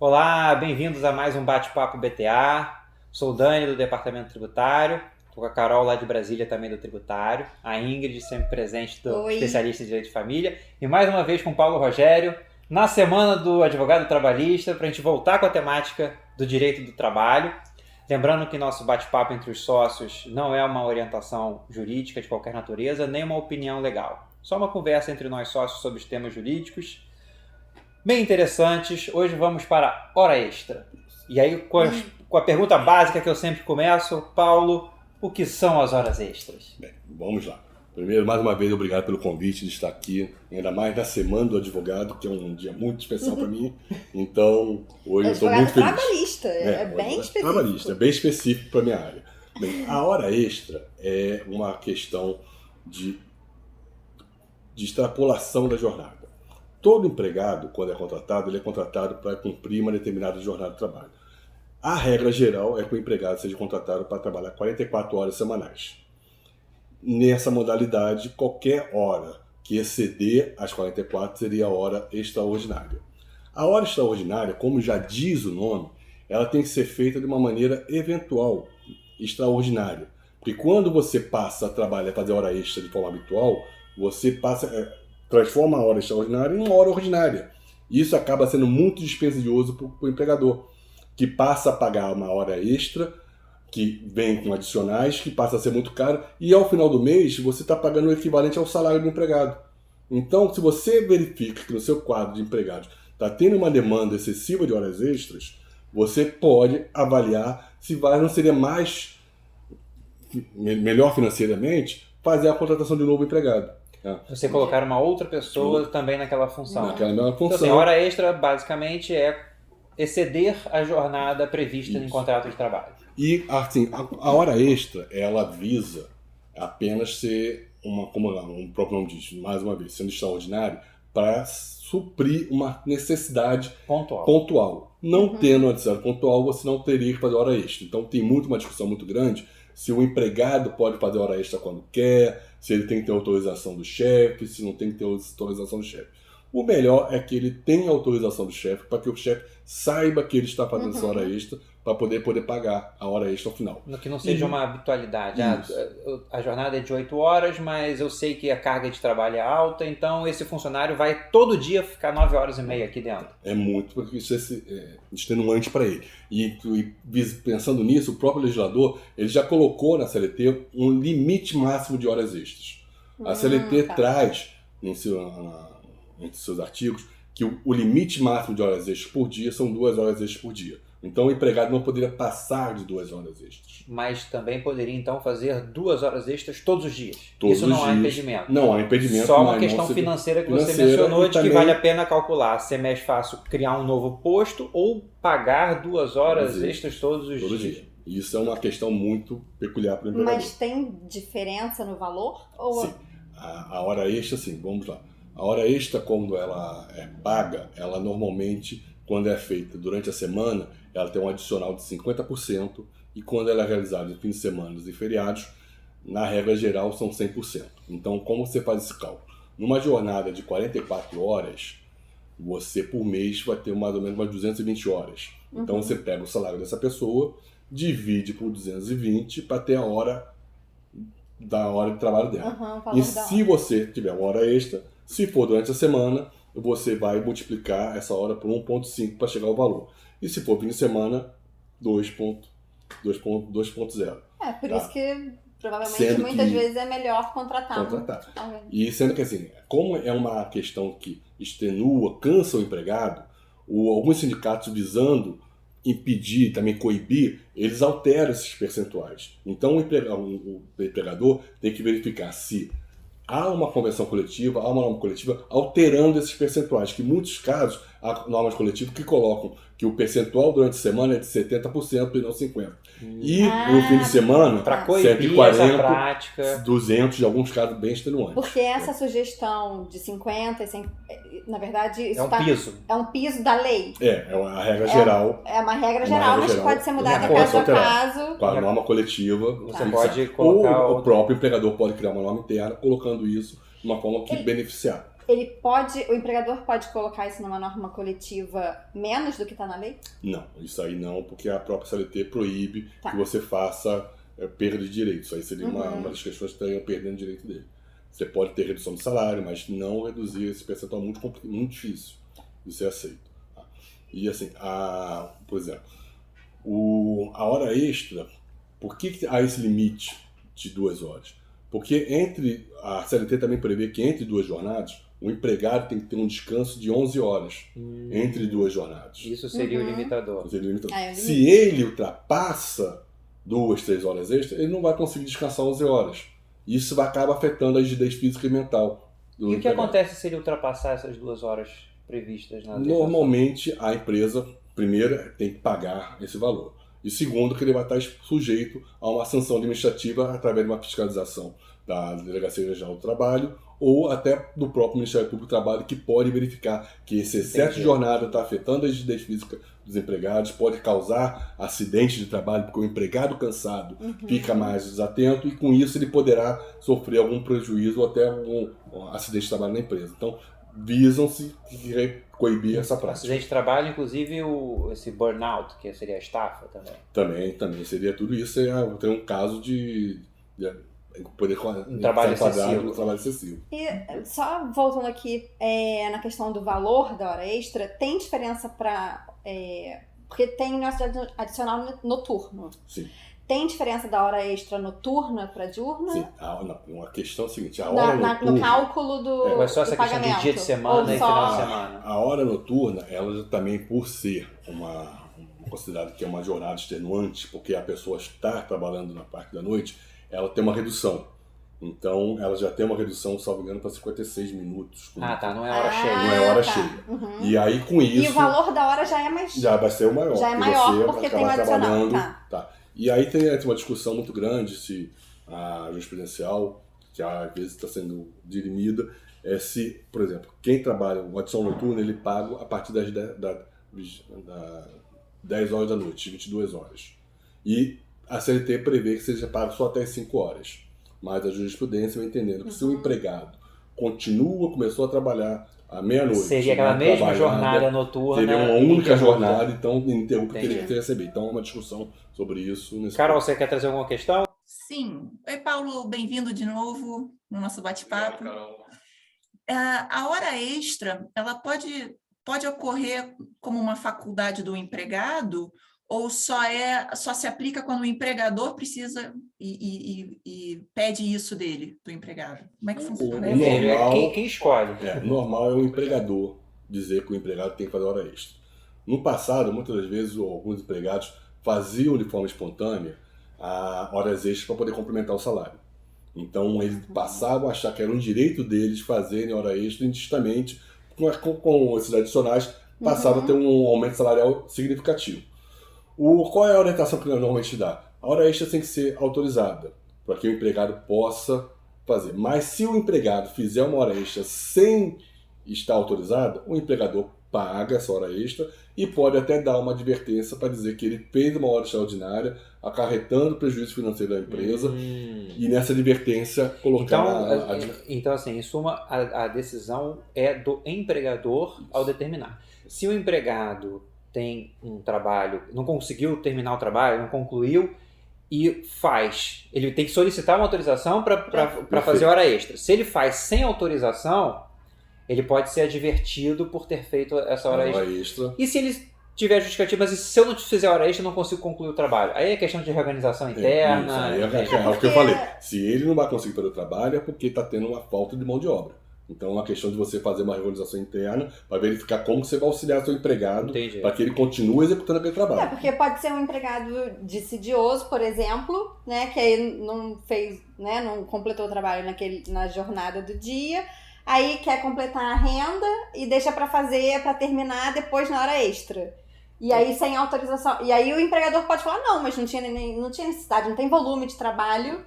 Olá, bem-vindos a mais um Bate-Papo BTA. Sou o Dani, do Departamento Tributário. Estou com a Carol, lá de Brasília, também do Tributário. A Ingrid, sempre presente, do Oi. especialista em Direito de Família. E mais uma vez com o Paulo Rogério, na semana do Advogado Trabalhista, para a gente voltar com a temática do direito do trabalho. Lembrando que nosso bate-papo entre os sócios não é uma orientação jurídica de qualquer natureza, nem uma opinião legal. Só uma conversa entre nós sócios sobre os temas jurídicos bem interessantes. Hoje vamos para a hora extra. E aí, com a pergunta básica que eu sempre começo, Paulo, o que são as horas extras? Bem, vamos lá. Primeiro, mais uma vez, obrigado pelo convite de estar aqui, ainda mais na Semana do Advogado, que é um dia muito especial para mim. Então, hoje eu estou muito feliz. Trabalhista, é bem específico. Trabalhista, é bem específico para a minha área. Bem, a hora extra é uma questão de extrapolação da jornada. Todo empregado, quando é contratado, ele é contratado para cumprir uma determinada jornada de trabalho. A regra geral é que o empregado seja contratado para trabalhar 44 horas semanais. Nessa modalidade, qualquer hora que exceder as 44 seria a hora extraordinária. A hora extraordinária, como já diz o nome, ela tem que ser feita de uma maneira eventual, extraordinária. Porque quando você passa a trabalhar, a fazer hora extra de forma habitual, você transforma a hora extraordinária em uma hora ordinária. Isso acaba sendo muito dispendioso para o empregador, que passa a pagar uma hora extra, que vem com adicionais, que passa a ser muito caro, e ao final do mês você está pagando o equivalente ao salário do empregado. Então, se você verifica que no seu quadro de empregados está tendo uma demanda excessiva de horas extras, você pode avaliar se não seria melhor financeiramente fazer a contratação de um novo empregado. Você colocar uma outra pessoa também naquela função. Naquela mesma função. Então, assim, a hora extra, basicamente, é exceder a jornada prevista em contrato de trabalho. E, assim, a hora extra, ela visa apenas ser como o próprio nome diz, mais uma vez, sendo extraordinário, para suprir uma necessidade pontual. Não tendo uma necessidade pontual, você não teria que fazer hora extra. Então, tem uma discussão muito grande se o empregado pode fazer hora extra quando quer, se ele tem que ter autorização do chefe, se não tem que ter autorização do chefe. O melhor é que ele tenha autorização do chefe, para que o chefe saiba que ele está fazendo essa hora extra, para poder pagar a hora extra ao final. Que não seja uma habitualidade. A jornada é de 8 horas, mas eu sei que a carga de trabalho é alta, então esse funcionário vai todo dia ficar 9 horas e meia aqui dentro. É muito, porque isso é extenuante para ele. E pensando nisso, o próprio legislador ele já colocou na CLT um limite máximo de horas extras. A CLT traz entre seus artigos que o limite máximo de horas extras por dia são 2 horas extras por dia. Então o empregado não poderia passar de 2 horas extras. Mas também poderia então fazer 2 horas extras todos os dias. Todos Isso os não há dias. impedimento. Não há impedimento. Só uma questão financeira que você mencionou, de que vale a pena calcular se é mais fácil criar um novo posto ou pagar 2 horas extras todos os dias. Isso é uma questão muito peculiar para o empregador. Mas tem diferença no valor? Ou... Sim. A hora extra, sim, vamos lá. A hora extra, quando ela é paga, ela normalmente, quando é feita durante a semana, ela tem um adicional de 50%, e quando ela é realizada em fins de semana e feriados, na regra geral, são 100%. Então, como você faz esse cálculo? Numa jornada de 44 horas, você, por mês, vai ter mais ou menos umas 220 horas. Então, você pega o salário dessa pessoa, divide por 220 para ter a hora de trabalho dela. E se você tiver uma hora extra, se for durante a semana, você vai multiplicar essa hora por 1,5 para chegar ao valor. E se for fim de semana, 2,0. Por isso que provavelmente muitas vezes é melhor contratar. E sendo que assim, como é uma questão que extenua, cansa o empregado, alguns sindicatos visando impedir, também coibir, eles alteram esses percentuais. Então o empregador tem que verificar se há uma convenção coletiva, há uma norma coletiva alterando esses percentuais, que em muitos casos há normas coletivas que colocam que o percentual durante a semana é de 70% e não 50%. E no fim de semana, para coibir 140, essa prática, 200, em alguns casos bem extenuantes. Porque essa sugestão de 50 e 100, na verdade, isso piso. É um piso da lei. É uma regra geral. É uma regra geral, mas pode ser mudada caso a caso. Com a norma coletiva. Você pode colocar... Ou o próprio empregador pode criar uma norma interna, colocando isso de uma forma que beneficiar. O empregador pode colocar isso numa norma coletiva menos do que está na lei? Não, isso aí não, porque a própria CLT proíbe Tá. que você faça perda de direitos. Isso aí seria uma das questões que estariam perdendo o direito dele. Você pode ter redução do salário, mas não reduzir esse percentual muito difícil de ser aceito. Tá? E assim, por exemplo, a hora extra, por que há esse limite de 2 horas? Porque a CLT também prevê que entre 2 jornadas, o empregado tem que ter um descanso de 11 horas entre 2 jornadas. Isso seria o limitador. Se ele ultrapassa 2, 3 horas extras, ele não vai conseguir descansar 11 horas. Isso acaba afetando a rigidez física e mental do E o que empregado. acontece se ele ultrapassar essas 2 horas previstas na legislação? Normalmente, a empresa, primeiro, tem que pagar esse valor. E segundo, que ele vai estar sujeito a uma sanção administrativa através de uma fiscalização da Delegacia Regional do Trabalho ou até do próprio Ministério Público do Trabalho, que pode verificar que esse excesso de jornada está afetando a rigidez física dos empregados, pode causar acidentes de trabalho, porque o empregado cansado fica mais desatento e com isso ele poderá sofrer algum prejuízo ou até algum acidente de trabalho na empresa. Então, visam-se coibir essa prática. Acidente de trabalho, inclusive esse burnout, que seria a estafa também. Também seria tudo isso. Tem um caso de poder trabalho excessivo. Trabalho excessivo. E só voltando aqui na questão do valor da hora extra, tem diferença para... porque tem o adicional noturno. Sim. Tem diferença da hora extra noturna para diurna? Sim. Uma questão é a seguinte, a hora noturna... No cálculo do Mas só essa questão de dia de semana e final de semana. A hora noturna, ela também, por ser considerada que é uma jornada extenuante, porque a pessoa está trabalhando na parte da noite, ela tem uma redução. Então, ela já tem uma redução, salvo engano, para 56 minutos. Tá, não é hora cheia. Não é hora cheia. E aí, com isso... E o valor da hora já é mais... Já vai ser o maior. Já é maior, porque tem o adicional. Tá. E aí tem uma discussão muito grande se a jurisprudencial, que às vezes está sendo dirimida, se, por exemplo, quem trabalha o adição noturno, ele paga a partir das 10 horas da noite, 22 horas. E a CLT prevê que seja pago só até 5 horas. Mas a jurisprudência vai entendendo que se o empregado começou a trabalhar à meia-noite... Seria aquela mesma jornada noturna... Seria uma única jornada, então ininterrupta que ele receber. Então, é uma discussão sobre isso. Carol, você quer trazer alguma questão? Sim. Oi, Paulo, bem-vindo de novo no nosso bate-papo. A hora extra, ela pode ocorrer como uma faculdade do empregado ou só se aplica quando o empregador precisa e pede isso do empregado? Como é que funciona? Quem escolhe? Normal é o empregador dizer que o empregado tem que fazer hora extra. No passado, muitas das vezes, alguns empregados faziam de forma espontânea horas extras para poder complementar o salário. Então, eles passavam a achar que era um direito deles fazerem hora extra indistintamente, com esses adicionais, passavam a ter um aumento salarial significativo. Qual é a orientação que nós normalmente dá? A hora extra tem que ser autorizada, para que o empregado possa fazer. Mas se o empregado fizer uma hora extra sem estar autorizada, o empregador paga essa hora extra e pode até dar uma advertência para dizer que ele fez uma hora extraordinária, acarretando prejuízo financeiro da empresa, e nessa advertência colocar... Então, assim, em suma, a decisão é do empregador ao determinar. Se o empregado tem um trabalho, não conseguiu terminar o trabalho, não concluiu, e ele tem que solicitar uma autorização para fazer hora extra. Se ele faz sem autorização, ele pode ser advertido por ter feito essa hora extra. E se ele tiver justificativa, mas se eu não fizer hora extra, eu não consigo concluir o trabalho? Aí é questão de reorganização interna. É o que eu falei. Se ele não vai conseguir fazer o trabalho, é porque está tendo uma falta de mão de obra. Então é uma questão de você fazer uma reorganização interna para verificar como você vai auxiliar seu empregado para que ele continue executando aquele trabalho. Porque pode ser um empregado dissidioso, por exemplo, né, que aí não fez, né, não completou o trabalho na jornada do dia, aí quer completar a renda e deixa para terminar depois na hora extra. E aí sem autorização. E aí o empregador pode falar, não, mas não tinha necessidade, não tem volume de trabalho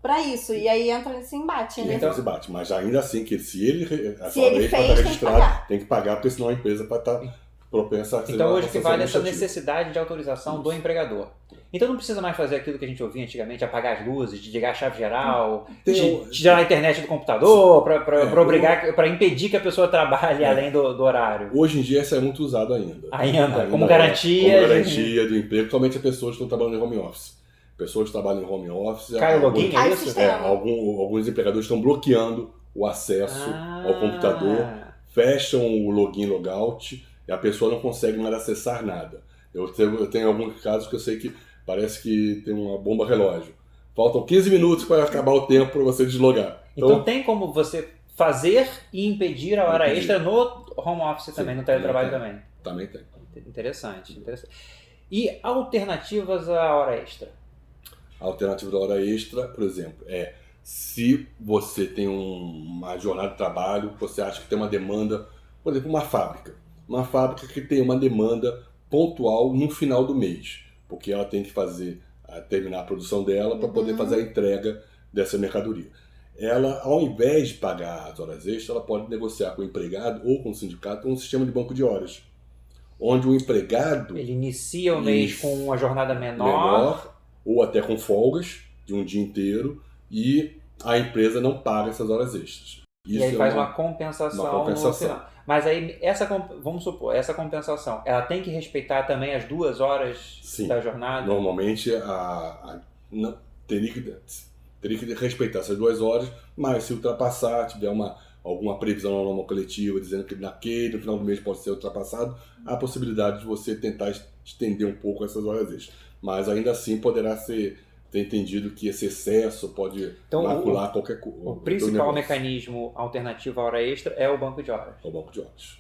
para isso. E aí entra nesse embate, né? Entra nesse embate, mas ainda assim, que se ele fez, tem que pagar, porque senão a empresa vai estar propensa a ser Então uma hoje o que processo vale é essa administrativo. necessidade de autorização do empregador. Então não precisa mais fazer aquilo que a gente ouvia antigamente, apagar as luzes, de ligar a chave geral, de tirar a internet do computador, para impedir que a pessoa trabalhe além do horário. Hoje em dia isso é muito usado ainda. Como garantia. Como garantia do emprego, principalmente as pessoas que estão trabalhando em home office. Pessoas que trabalham em home office. Cai o login, Cai é o isso? sistema. Alguns empregadores estão bloqueando o acesso ao computador, fecham o login logout e a pessoa não consegue mais acessar nada. Eu tenho alguns casos que eu sei que parece que tem uma bomba relógio. Faltam 15 minutos para acabar o tempo para você deslogar. Então tem como você fazer e impedir a hora extra no home office também, no teletrabalho também. Também tem. Interessante. E alternativas à hora extra? A alternativa da hora extra, por exemplo, se você tem uma jornada de trabalho, você acha que tem uma demanda, por exemplo, uma fábrica que tem uma demanda pontual no final do mês, porque ela tem que terminar a produção dela para poder fazer a entrega dessa mercadoria. Ela, ao invés de pagar as horas extras, ela pode negociar com o empregado ou com o sindicato um sistema de banco de horas, onde o empregado... Ele inicia o mês com uma jornada menor ou até com folgas de um dia inteiro, e a empresa não paga essas horas extras. E aí faz uma compensação no final. Mas aí, vamos supor, essa compensação, ela tem que respeitar também as 2 horas da jornada? Normalmente, teria que respeitar essas 2 horas, mas se ultrapassar, tiver alguma previsão na norma coletiva dizendo que no final do mês pode ser ultrapassado, há a possibilidade de você tentar estender um pouco essas horas extras. Mas ainda assim poderá ter entendido que esse excesso pode macular qualquer coisa. O principal mecanismo alternativo à hora extra é o banco de horas. É o banco de horas.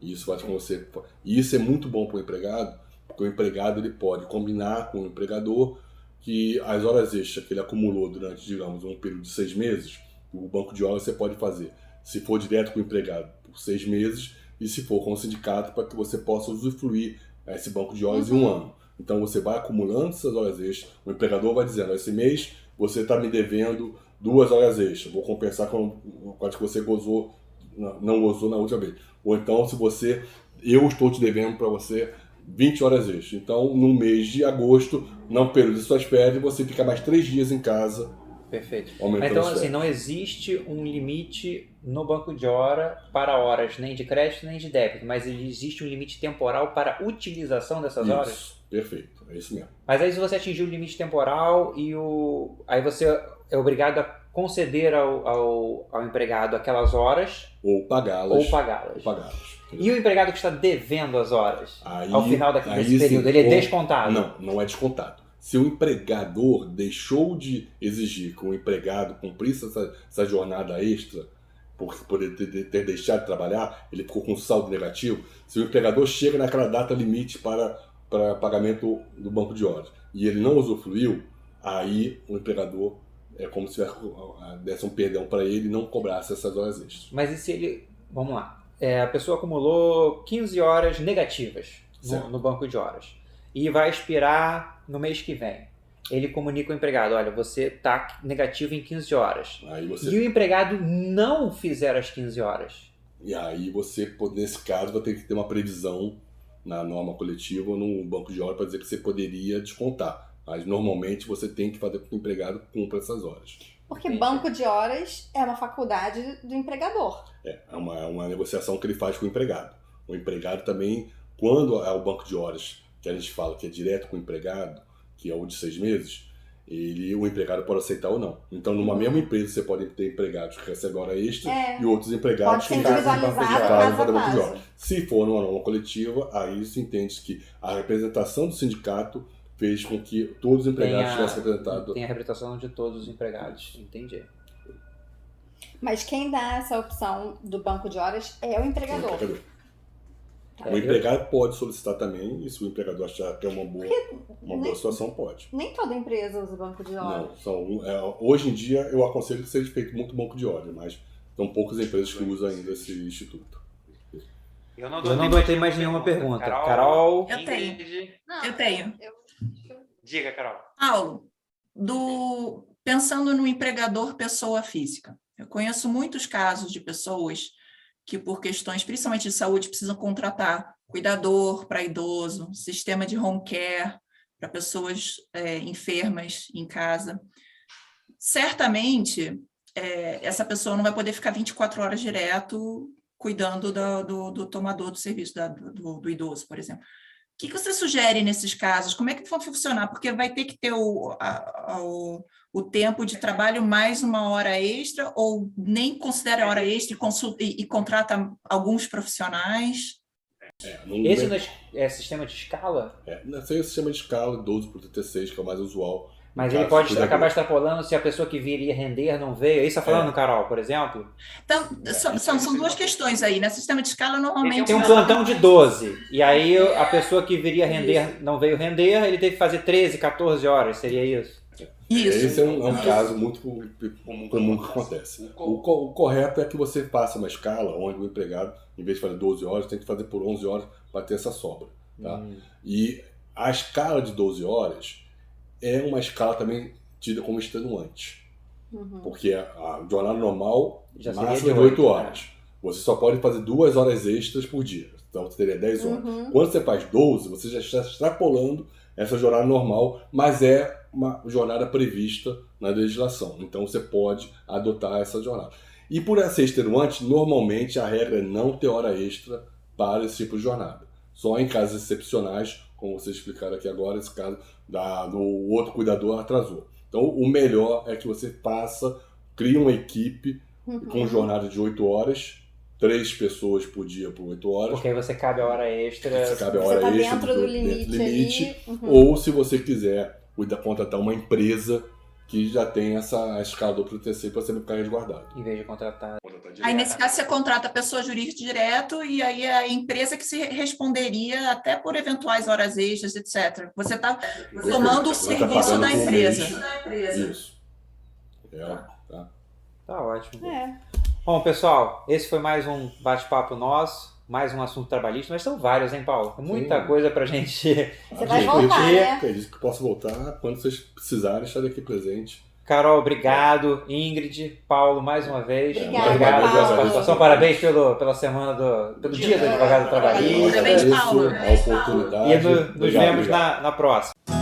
Isso faz com você. E isso é muito bom para o empregado, porque o empregado ele pode combinar com o empregador que as horas extras que ele acumulou durante, digamos, um período de 6 meses, o banco de horas você pode fazer, se for direto com o empregado, por 6 meses, e se for com o sindicato, para que você possa usufruir esse banco de horas em um ano. Então você vai acumulando essas horas extras, o empregador vai dizendo, esse mês você está me devendo 2 horas extras, vou compensar com a que você não gozou na última vez. Ou então, eu estou te devendo para você 20 horas extras. Então, no mês de agosto, não período de suas férias, você fica mais 3 dias em casa. Perfeito. Então, assim, não existe um limite no banco de hora para horas, nem de crédito, nem de débito, mas existe um limite temporal para a utilização dessas horas? Perfeito, é isso mesmo. Mas aí se você atingir o limite temporal aí você é obrigado a conceder ao empregado aquelas horas ou pagá-las. E o empregado que está devendo as horas, ao final desse período, ele é descontado? Não é descontado. Se o empregador deixou de exigir que o empregado cumprisse essa jornada extra, por ter deixado de trabalhar, ele ficou com saldo negativo. Se o empregador chega naquela data limite para pagamento do banco de horas e ele não usufruiu, aí o empregador é como se desse um perdão para ele e não cobrasse essas horas extras. Mas e se ele... Vamos lá. A pessoa acumulou 15 horas negativas no banco de horas e vai expirar no mês que vem. Ele comunica ao empregado, olha, você está negativo em 15 horas. E o empregado não fizer as 15 horas. E aí você, nesse caso, vai ter que ter uma previsão na norma coletiva ou no banco de horas para dizer que você poderia descontar. Mas normalmente você tem que fazer com que o empregado cumpra essas horas. Porque banco de horas é uma faculdade do empregador. É uma negociação que ele faz com o empregado. O empregado também, quando é o banco de horas que a gente fala que é direto com o empregado, que é o de 6 meses, o empregado pode aceitar ou não. Então, numa mesma empresa, você pode ter empregados que recebem hora extra e outros empregados que fazem banco de horas. Se for numa norma coletiva, aí se entende que a representação do sindicato fez com que todos os empregados tivessem representado. Tem a representação de todos os empregados, entendi. Mas quem dá essa opção do banco de horas é o empregador. O empregado pode solicitar também, e se o empregador achar que é uma boa situação, pode. Nem toda empresa usa banco de horas. Não, hoje em dia eu aconselho que seja feito muito banco de horas, mas são poucas empresas que usam ainda esse instituto. Eu não tenho mais nenhuma pergunta. Carol? Eu tenho. Diga, Carol. Paulo, pensando no empregador pessoa física, eu conheço muitos casos de pessoas que por questões, principalmente de saúde, precisam contratar cuidador para idoso, sistema de home care para pessoas enfermas em casa. Certamente, essa pessoa não vai poder ficar 24 horas direto cuidando do tomador do serviço do idoso, por exemplo. O que você sugere nesses casos? Como é que vai funcionar? Porque vai ter que ter o tempo de trabalho mais uma hora extra, ou nem considera hora extra e contrata alguns profissionais? Esse não é sistema de escala? Não sei o sistema de escala, 12 por 36, que é o mais usual. Mas ele pode acabar extrapolando se a pessoa que viria render não veio. Aí você está falando, Carol, por exemplo? Então, são duas questões aí, né? Sistema de escala normalmente... Tem um plantão de 12, e aí a pessoa que viria render não veio render, ele teve que fazer 13, 14 horas, seria isso? Isso. Esse é um caso muito comum que acontece. O correto é que você faça uma escala onde o empregado, em vez de fazer 12 horas, tem que fazer por 11 horas para ter essa sobra. Tá? E a escala de 12 horas é uma escala também tida como extenuante. Porque a jornada normal máxima é de 8 horas. Você só pode fazer 2 horas extras por dia. Então você teria 10 horas. Quando você faz 12, você já está extrapolando essa jornada normal, mas é uma jornada prevista na legislação. Então você pode adotar essa jornada. E por ser extenuante, normalmente a regra é não ter hora extra para esse tipo de jornada. Só em casos excepcionais, como vocês explicaram aqui agora, esse caso do outro cuidador atrasou. Então o melhor é que você crie uma equipe com jornada de 8 horas, 3 pessoas por dia por 8 horas. Porque aí você cabe a hora extra. Você cabe a hora extra dentro do limite. Ou se você quiser contratar uma empresa que já tem essa escala do TC para você não ficar resguardado. Em vez de contratar. Aí, nesse caso, você contrata a pessoa jurídica direto e aí a empresa que se responderia até por eventuais horas extras, etc. Você está tomando o serviço da empresa. Isso. Tá ótimo. Bom, pessoal, esse foi mais um bate-papo nosso, mais um assunto trabalhista, mas são vários, hein, Paulo? Muita coisa pra gente Você vai voltar, né? Acredito que posso voltar quando vocês precisarem estar aqui presente. Carol, obrigado. Ingrid, Paulo, mais uma vez. Obrigada, Obrigado pela Paulo. participação. Parabéns pela semana pelo dia do advogado trabalhista. Parabéns, Paulo. A oportunidade. E nos vemos na próxima.